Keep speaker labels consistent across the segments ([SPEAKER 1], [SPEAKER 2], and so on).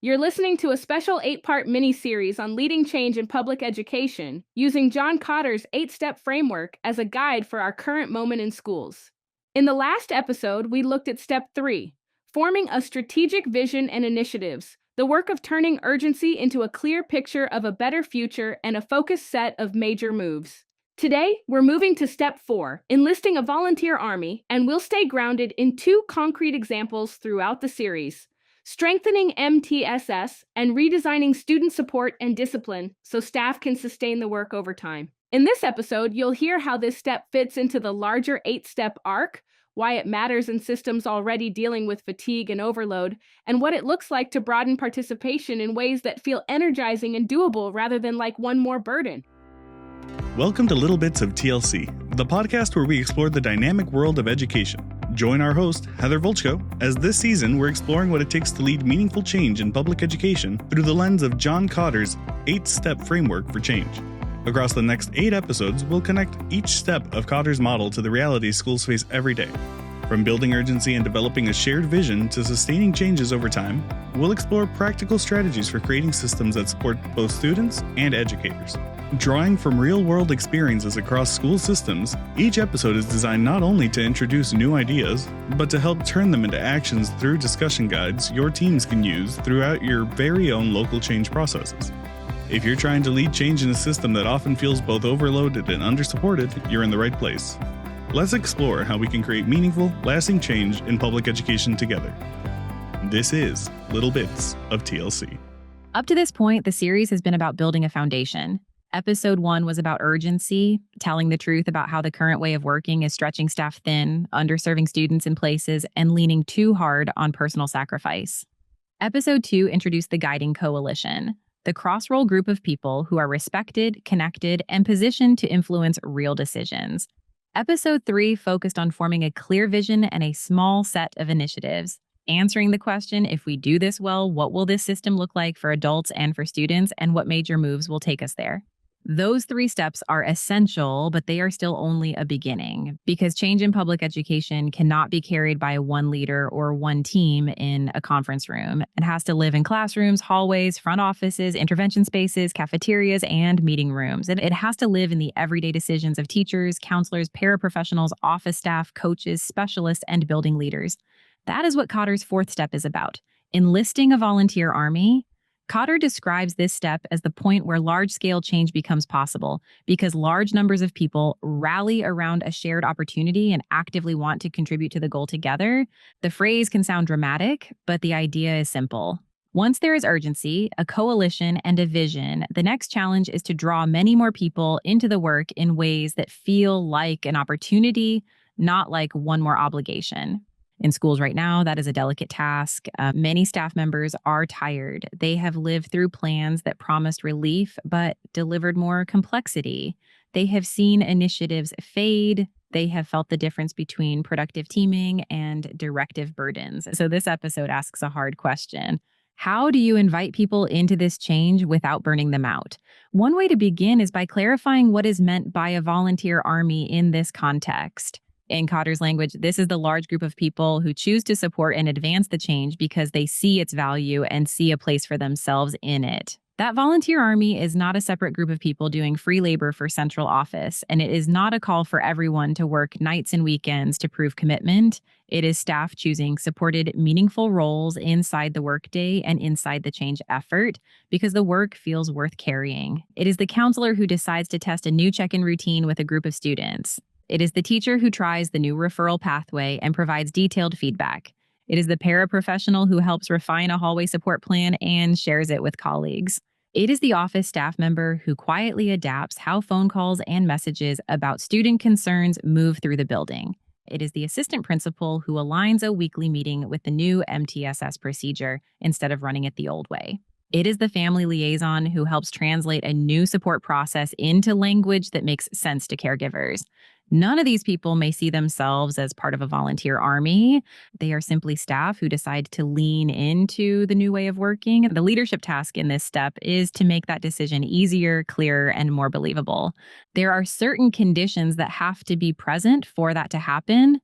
[SPEAKER 1] You're listening to a special 8-part mini-series on leading change in public education, using John Kotter's 8-step framework as a guide for our current moment in schools. In the last episode, we looked at Step 3, forming a strategic vision and initiatives, the work of turning urgency into a clear picture of a better future and a focused set of major moves. Today, we're moving to Step 4, enlisting a volunteer army, and we'll stay grounded in two concrete examples throughout the series: strengthening MTSS and redesigning student support and discipline so staff can sustain the work over time. In this episode, you'll hear how this step fits into the larger 8-step arc, why it matters in systems already dealing with fatigue and overload, and what it looks like to broaden participation in ways that feel energizing and doable rather than like one more burden.
[SPEAKER 2] Welcome to Little Bits of TLC, the podcast where we explore the dynamic world of education. Join our host, Heather Volchko, as this season we're exploring what it takes to lead meaningful change in public education through the lens of John Kotter's 8-step framework for change. Across the next 8 episodes, we'll connect each step of Kotter's model to the realities schools face every day. From building urgency and developing a shared vision to sustaining changes over time, we'll explore practical strategies for creating systems that support both students and educators. Drawing from real-world experiences across school systems, each episode is designed not only to introduce new ideas, but to help turn them into actions through discussion guides your teams can use throughout your very own local change processes. If you're trying to lead change in a system that often feels both overloaded and under-supported, you're in the right place. Let's explore how we can create meaningful, lasting change in public education together. This is Little Bits of TLC.
[SPEAKER 3] Up to this point, the series has been about building a foundation. Episode 1 was about urgency, telling the truth about how the current way of working is stretching staff thin, underserving students in places, and leaning too hard on personal sacrifice. Episode 2 introduced the guiding coalition, the cross-role group of people who are respected, connected, and positioned to influence real decisions. Episode 3 focused on forming a clear vision and a small set of initiatives, answering the question, if we do this well, what will this system look like for adults and for students, and what major moves will take us there? Those 3 steps are essential, but they are still only a beginning, because change in public education cannot be carried by one leader or one team in a conference room. It has to live in classrooms, hallways, front offices, intervention spaces, cafeterias, and meeting rooms. And it has to live in the everyday decisions of teachers, counselors, paraprofessionals, office staff, coaches, specialists, and building leaders. That is what Kotter's 4th step is about: enlisting a volunteer army. Kotter describes this step as the point where large-scale change becomes possible because large numbers of people rally around a shared opportunity and actively want to contribute to the goal together. The phrase can sound dramatic, but the idea is simple. Once there is urgency, a coalition, and a vision, the next challenge is to draw many more people into the work in ways that feel like an opportunity, not like one more obligation. In schools right now, that is a delicate task. Many staff members are tired. They have lived through plans that promised relief but delivered more complexity. They have seen initiatives fade. They have felt the difference between productive teaming and directive burdens. So this episode asks a hard question. How do you invite people into this change without burning them out? One way to begin is by clarifying what is meant by a volunteer army in this context. In Kotter's language, this is the large group of people who choose to support and advance the change because they see its value and see a place for themselves in it. That volunteer army is not a separate group of people doing free labor for central office, and it is not a call for everyone to work nights and weekends to prove commitment. It is staff choosing supported, meaningful roles inside the workday and inside the change effort because the work feels worth carrying. It is the counselor who decides to test a new check-in routine with a group of students. It is the teacher who tries the new referral pathway and provides detailed feedback. It is the paraprofessional who helps refine a hallway support plan and shares it with colleagues. It is the office staff member who quietly adapts how phone calls and messages about student concerns move through the building. It is the assistant principal who aligns a weekly meeting with the new MTSS procedure instead of running it the old way. It is the family liaison who helps translate a new support process into language that makes sense to caregivers. None of these people may see themselves as part of a volunteer army. They are simply staff who decide to lean into the new way of working. The leadership task in this step is to make that decision easier, clearer, and more believable. There are certain conditions that have to be present for that to happen.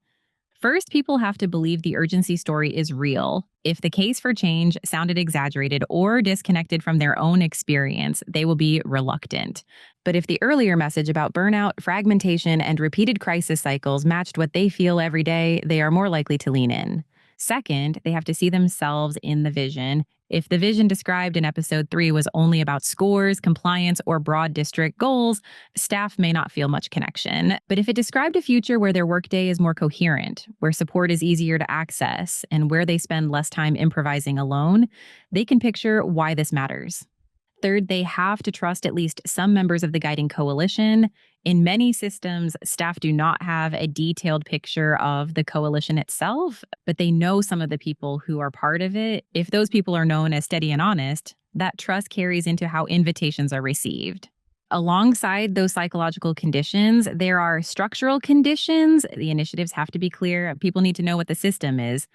[SPEAKER 3] First, people have to believe the urgency story is real. If the case for change sounded exaggerated or disconnected from their own experience, they will be reluctant. But if the earlier message about burnout, fragmentation, and repeated crisis cycles matched what they feel every day, they are more likely to lean in. Second, they have to see themselves in the vision. If the vision described in episode 3 was only about scores, compliance, or broad district goals, staff may not feel much connection. But if it described a future where their workday is more coherent, where support is easier to access, and where they spend less time improvising alone, they can picture why this matters. Third, they have to trust at least some members of the guiding coalition. In many systems, staff do not have a detailed picture of the coalition itself, but they know some of the people who are part of it. If those people are known as steady and honest, that trust carries into how invitations are received. Alongside those psychological conditions, there are structural conditions. The initiatives have to be clear. People need to know what the system is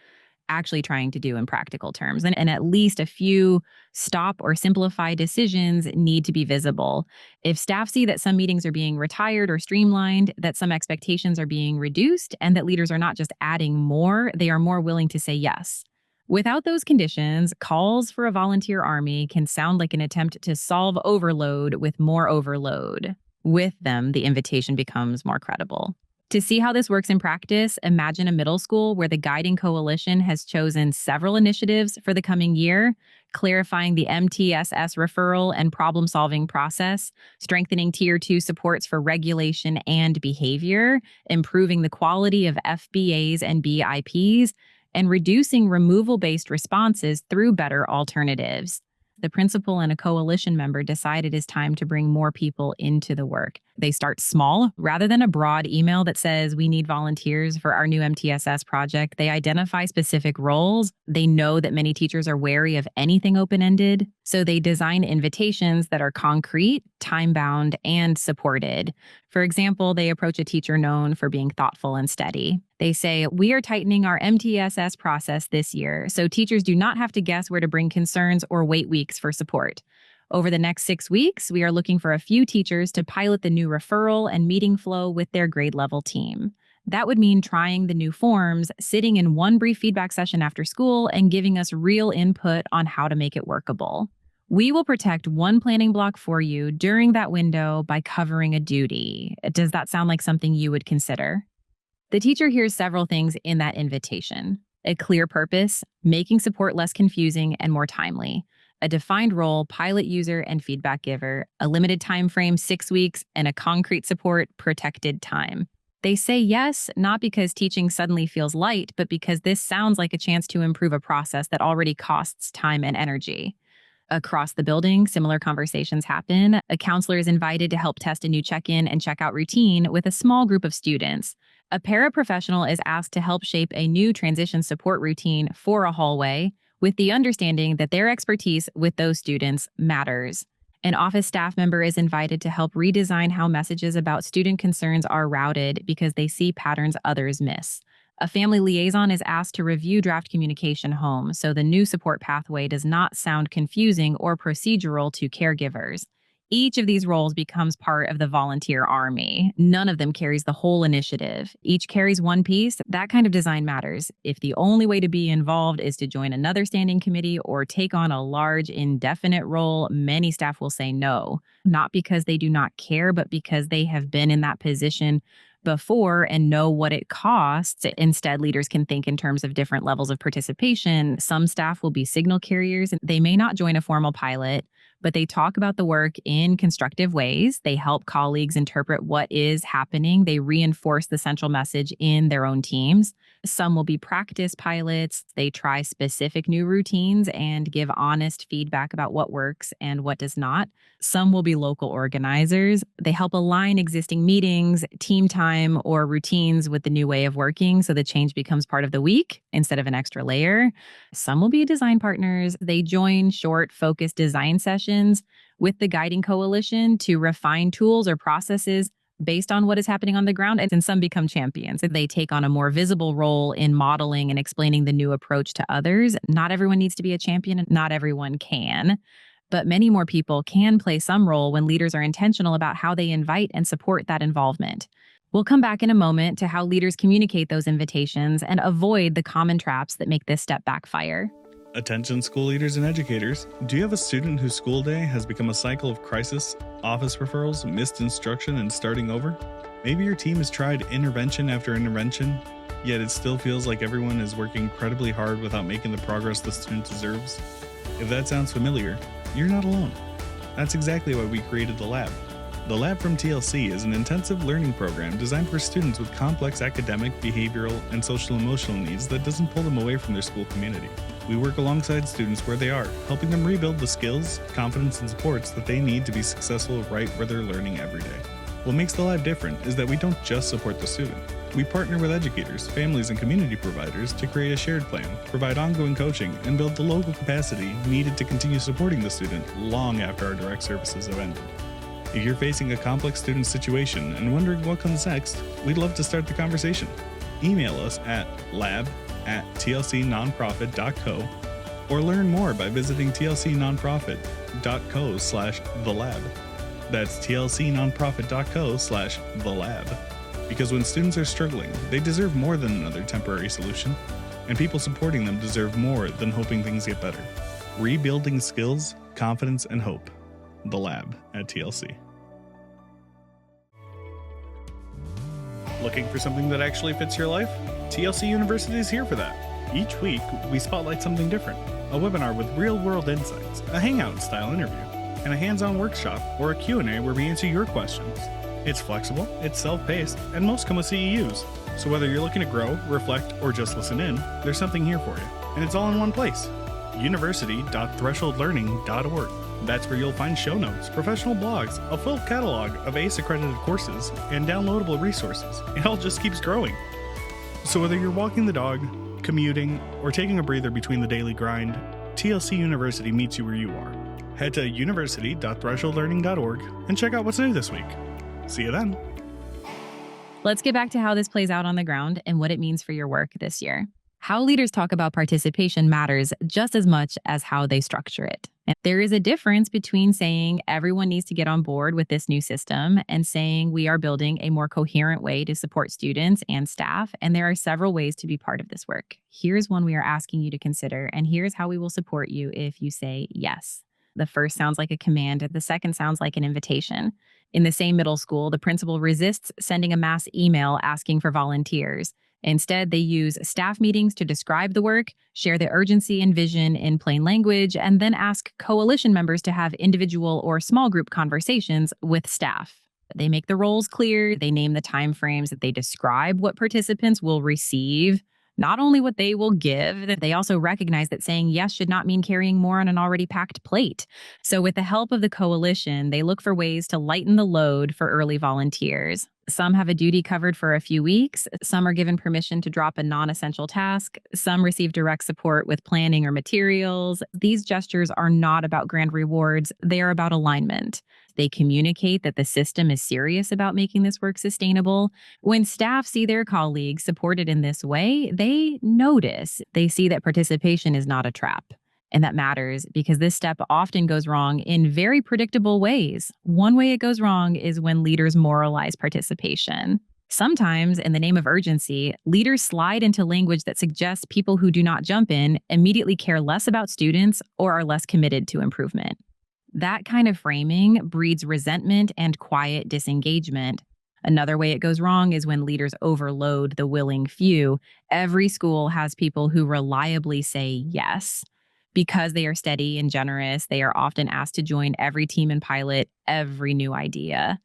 [SPEAKER 3] actually trying to do in practical terms. And at least a few stop or simplify decisions need to be visible. If staff see that some meetings are being retired or streamlined, that some expectations are being reduced, and that leaders are not just adding more, they are more willing to say yes. Without those conditions, calls for a volunteer army can sound like an attempt to solve overload with more overload. With them, the invitation becomes more credible. To see how this works in practice, imagine a middle school where the guiding coalition has chosen several initiatives for the coming year, clarifying the MTSS referral and problem-solving process, strengthening Tier 2 supports for regulation and behavior, improving the quality of FBAs and BIPs, and reducing removal-based responses through better alternatives. The principal and a coalition member decide it is time to bring more people into the work. They start small. Rather than a broad email that says, we need volunteers for our new MTSS project, they identify specific roles. They know that many teachers are wary of anything open-ended, so they design invitations that are concrete, time-bound, and supported. For example, they approach a teacher known for being thoughtful and steady. They say, we are tightening our MTSS process this year, so teachers do not have to guess where to bring concerns or wait weeks for support. Over the next 6 weeks, we are looking for a few teachers to pilot the new referral and meeting flow with their grade level team. That would mean trying the new forms, sitting in one brief feedback session after school, and giving us real input on how to make it workable. We will protect one planning block for you during that window by covering a duty. Does that sound like something you would consider? The teacher hears several things in that invitation: a clear purpose, making support less confusing and more timely; a defined role, pilot user and feedback giver; a limited time frame, 6 weeks; and a concrete support, protected time. They say yes, not because teaching suddenly feels light, but because this sounds like a chance to improve a process that already costs time and energy. Across the building, similar conversations happen. A counselor is invited to help test a new check-in and check-out routine with a small group of students. A paraprofessional is asked to help shape a new transition support routine for a hallway, with the understanding that their expertise with those students matters. An office staff member is invited to help redesign how messages about student concerns are routed because they see patterns others miss. A family liaison is asked to review draft communication home so the new support pathway does not sound confusing or procedural to caregivers. Each of these roles becomes part of the volunteer army. None of them carries the whole initiative. Each carries one piece. That kind of design matters. If the only way to be involved is to join another standing committee or take on a large, indefinite role, many staff will say no. Not because they do not care, but because they have been in that position before and know what it costs. Instead, leaders can think in terms of different levels of participation. Some staff will be signal carriers. They may not join a formal pilot, but they talk about the work in constructive ways. They help colleagues interpret what is happening. They reinforce the central message in their own teams. Some will be practice pilots. They try specific new routines and give honest feedback about what works and what does not. Some will be local organizers. They help align existing meetings, team time, or routines with the new way of working so the change becomes part of the week instead of an extra layer. Some will be design partners. They join short, focused design sessions with the guiding coalition to refine tools or processes based on what is happening on the ground, and some become champions. They take on a more visible role in modeling and explaining the new approach to others. Not everyone needs to be a champion, and not everyone can. But many more people can play some role when leaders are intentional about how they invite and support that involvement. We'll come back in a moment to how leaders communicate those invitations and avoid the common traps that make this step backfire.
[SPEAKER 2] Attention school leaders and educators, do you have a student whose school day has become a cycle of crisis, office referrals, missed instruction, and starting over? Maybe your team has tried intervention after intervention, yet it still feels like everyone is working incredibly hard without making the progress the student deserves. If that sounds familiar, you're not alone. That's exactly why we created the Lab. The Lab from TLC is an intensive learning program designed for students with complex academic, behavioral, and social-emotional needs that doesn't pull them away from their school community. We work alongside students where they are, helping them rebuild the skills, confidence, and supports that they need to be successful right where they're learning every day. What makes the Lab different is that we don't just support the student. We partner with educators, families, and community providers to create a shared plan, provide ongoing coaching, and build the local capacity needed to continue supporting the student long after our direct services have ended. If you're facing a complex student situation and wondering what comes next, we'd love to start the conversation. Email us at lab@tlcnonprofit.co or learn more by visiting tlcnonprofit.co/thelab. That's tlcnonprofit.co/thelab. Because when students are struggling, they deserve more than another temporary solution, and people supporting them deserve more than hoping things get better. Rebuilding skills, confidence, and hope. The Lab at TLC. Looking for something that actually fits your life? TLC University is here for that. Each week, we spotlight something different. A webinar with real-world insights, a hangout-style interview, and a hands-on workshop or a Q&A where we answer your questions. It's flexible, it's self-paced, and most come with CEUs. So whether you're looking to grow, reflect, or just listen in, there's something here for you. And it's all in one place. university.thresholdlearning.org. That's where you'll find show notes, professional blogs, a full catalog of ACE-accredited courses, and downloadable resources. It all just keeps growing. So whether you're walking the dog, commuting, or taking a breather between the daily grind, TLC University meets you where you are. Head to university.thresholdlearning.org and check out what's new this week. See you then.
[SPEAKER 3] Let's get back to how this plays out on the ground and what it means for your work this year. How leaders talk about participation matters just as much as how they structure it. And there is a difference between saying everyone needs to get on board with this new system and saying we are building a more coherent way to support students and staff. And there are several ways to be part of this work. Here's one we are asking you to consider, and here's how we will support you if you say yes. The first sounds like a command, the second sounds like an invitation. In the same middle school, the principal resists sending a mass email asking for volunteers. Instead, they use staff meetings to describe the work, share the urgency and vision in plain language, and then ask coalition members to have individual or small group conversations with staff. They make the roles clear, they name the timeframes, that they describe what participants will receive, not only what they will give. They also recognize that saying yes should not mean carrying more on an already packed plate. So with the help of the coalition, they look for ways to lighten the load for early volunteers. Some have a duty covered for a few weeks. Some are given permission to drop a non-essential task. Some receive direct support with planning or materials. These gestures are not about grand rewards. They are about alignment. They communicate that the system is serious about making this work sustainable. When staff see their colleagues supported in this way, they notice. They see that participation is not a trap. And that matters because this step often goes wrong in very predictable ways. One way it goes wrong is when leaders moralize participation. Sometimes, in the name of urgency, leaders slide into language that suggests people who do not jump in immediately care less about students or are less committed to improvement. That kind of framing breeds resentment and quiet disengagement. Another way it goes wrong is when leaders overload the willing few. Every school has people who reliably say yes. Because they are steady and generous, they are often asked to join every team and pilot every new idea.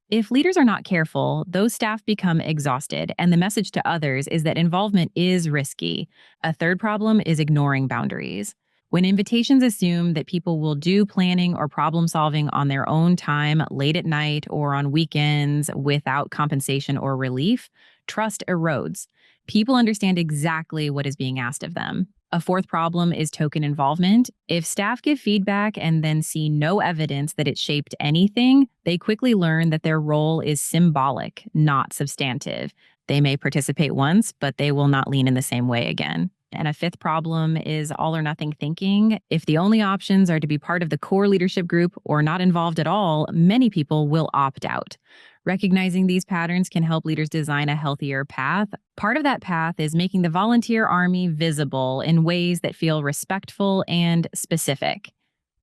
[SPEAKER 3] If leaders are not careful, those staff become exhausted, and the message to others is that involvement is risky. A third problem is ignoring boundaries. When invitations assume that people will do planning or problem solving on their own time, late at night or on weekends without compensation or relief, trust erodes. People understand exactly what is being asked of them. A fourth problem is token involvement. If staff give feedback and then see no evidence that it shaped anything, they quickly learn that their role is symbolic, not substantive. They may participate once, but they will not lean in the same way again. And a fifth problem is all or nothing thinking. If the only options are to be part of the core leadership group or not involved at all, many people will opt out. Recognizing these patterns can help leaders design a healthier path. Part of that path is making the volunteer army visible in ways that feel respectful and specific.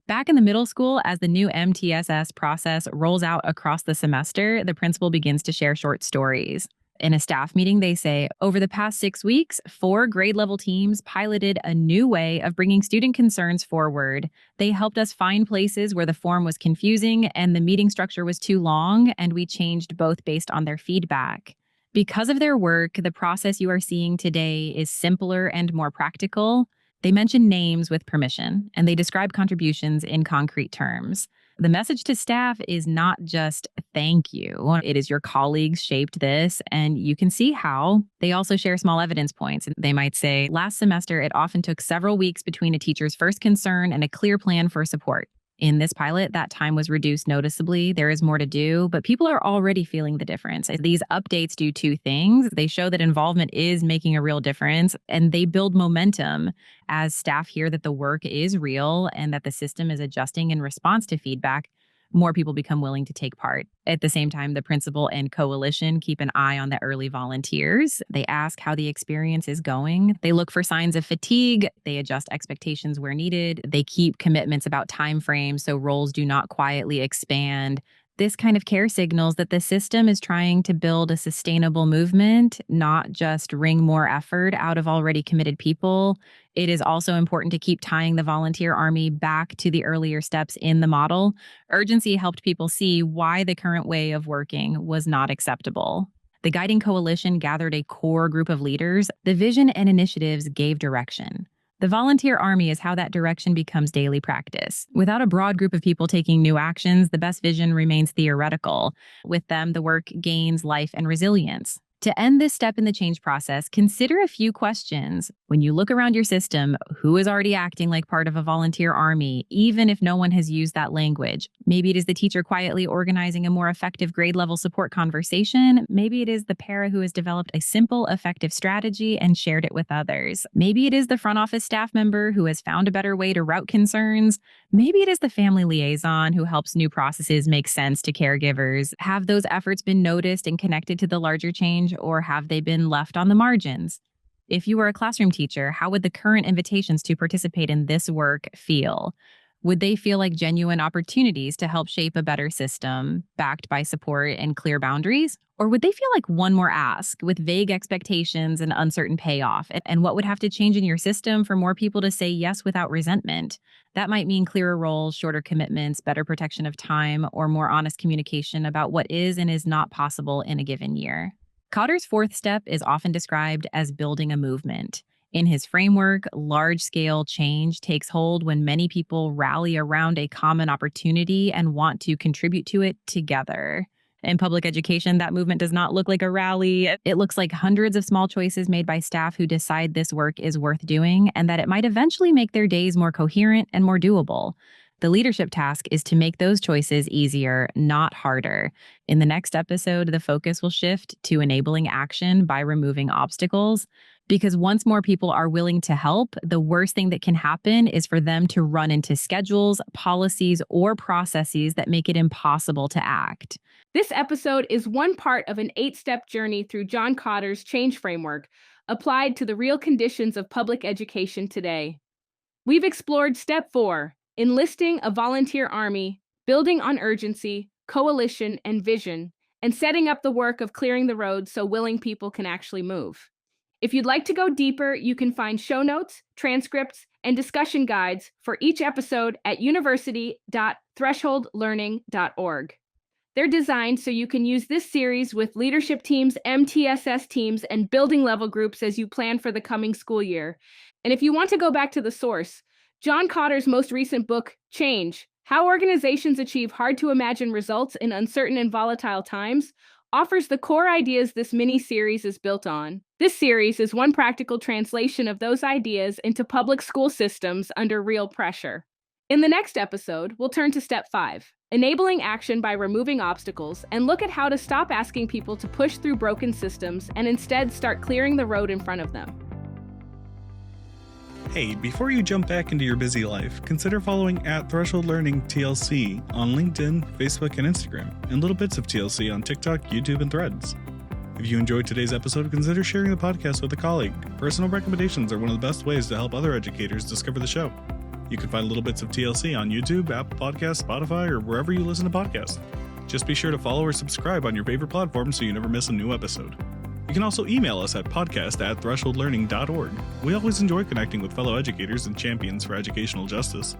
[SPEAKER 3] Back in the middle school, as the new MTSS process rolls out across the semester, the principal begins to share short stories. In a staff meeting, they say, over the past 6 weeks, 4 grade level teams piloted a new way of bringing student concerns forward. They helped us find places where the form was confusing and the meeting structure was too long, and we changed both based on their feedback. Because of their work, the process you are seeing today is simpler and more practical. They mention names with permission, and they describe contributions in concrete terms. The message to staff is not just thank you. It is your colleagues shaped this, and you can see how. They also share small evidence points. They might say, last semester, it often took several weeks between a teacher's first concern and a clear plan for support. In this pilot, that time was reduced noticeably. There is more to do, but people are already feeling the difference. These updates do 2 things. They show that involvement is making a real difference, and they build momentum as staff hear that the work is real and that the system is adjusting in response to feedback. More people become willing to take part. At the same time, the principal and coalition keep an eye on the early volunteers. They ask how the experience is going. They look for signs of fatigue. They adjust expectations where needed. They keep commitments about timeframes so roles do not quietly expand. This kind of care signals that the system is trying to build a sustainable movement, not just wring more effort out of already committed people. It is also important to keep tying the volunteer army back to the earlier steps in the model. Urgency helped people see why the current way of working was not acceptable. The guiding coalition gathered a core group of leaders. The vision and initiatives gave direction. The volunteer army is how that direction becomes daily practice. Without a broad group of people taking new actions, the best vision remains theoretical. With them, the work gains life and resilience. To end this step in the change process, consider a few questions. When you look around your system, who is already acting like part of a volunteer army, even if no one has used that language? Maybe it is the teacher quietly organizing a more effective grade level support conversation. Maybe it is the para who has developed a simple, effective strategy and shared it with others. Maybe it is the front office staff member who has found a better way to route concerns. Maybe it is the family liaison who helps new processes make sense to caregivers. Have those efforts been noticed and connected to the larger change, or have they been left on the margins? If you were a classroom teacher, how would the current invitations to participate in this work feel? Would they feel like genuine opportunities to help shape a better system, backed by support and clear boundaries? Or would they feel like one more ask with vague expectations and uncertain payoff? And what would have to change in your system for more people to say yes without resentment? That might mean clearer roles, shorter commitments, better protection of time, or more honest communication about what is and is not possible in a given year. Kotter's 4th step is often described as building a movement. In his framework, large-scale change takes hold when many people rally around a common opportunity and want to contribute to it together. In public education, that movement does not look like a rally. It looks like hundreds of small choices made by staff who decide this work is worth doing and that it might eventually make their days more coherent and more doable. The leadership task is to make those choices easier, not harder. In the next episode, the focus will shift to enabling action by removing obstacles. Because once more people are willing to help, the worst thing that can happen is for them to run into schedules, policies, or processes that make it impossible to act.
[SPEAKER 1] This episode is one part of an 8-step journey through John Kotter's change framework, applied to the real conditions of public education today. We've explored Step 4, enlisting a volunteer army, building on urgency, coalition, and vision, and setting up the work of clearing the road so willing people can actually move. If you'd like to go deeper, you can find show notes, transcripts, and discussion guides for each episode at university.thresholdlearning.org. They're designed so you can use this series with leadership teams, MTSS teams, and building level groups as you plan for the coming school year. And if you want to go back to the source, John Kotter's most recent book, Change: How Organizations Achieve Hard-to-Imagine Results in Uncertain and Volatile Times, offers the core ideas this mini-series is built on. This series is one practical translation of those ideas into public school systems under real pressure. In the next episode, we'll turn to Step 5, enabling action by removing obstacles, and look at how to stop asking people to push through broken systems and instead start clearing the road in front of them.
[SPEAKER 2] Hey, before you jump back into your busy life, consider following @Threshold Learning TLC on LinkedIn, Facebook, and Instagram, and Little Bits of TLC on TikTok, YouTube, and Threads. If you enjoyed today's episode, consider sharing the podcast with a colleague. Personal recommendations are one of the best ways to help other educators discover the show. You can find Little Bits of TLC on YouTube, Apple Podcasts, Spotify, or wherever you listen to podcasts. Just be sure to follow or subscribe on your favorite platform so you never miss a new episode. You can also email us at podcast@thresholdlearning.org. We always enjoy connecting with fellow educators and champions for educational justice.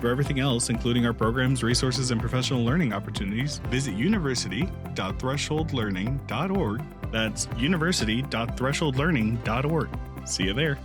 [SPEAKER 2] For everything else, including our programs, resources, and professional learning opportunities, visit university.thresholdlearning.org. That's university.thresholdlearning.org. See you there.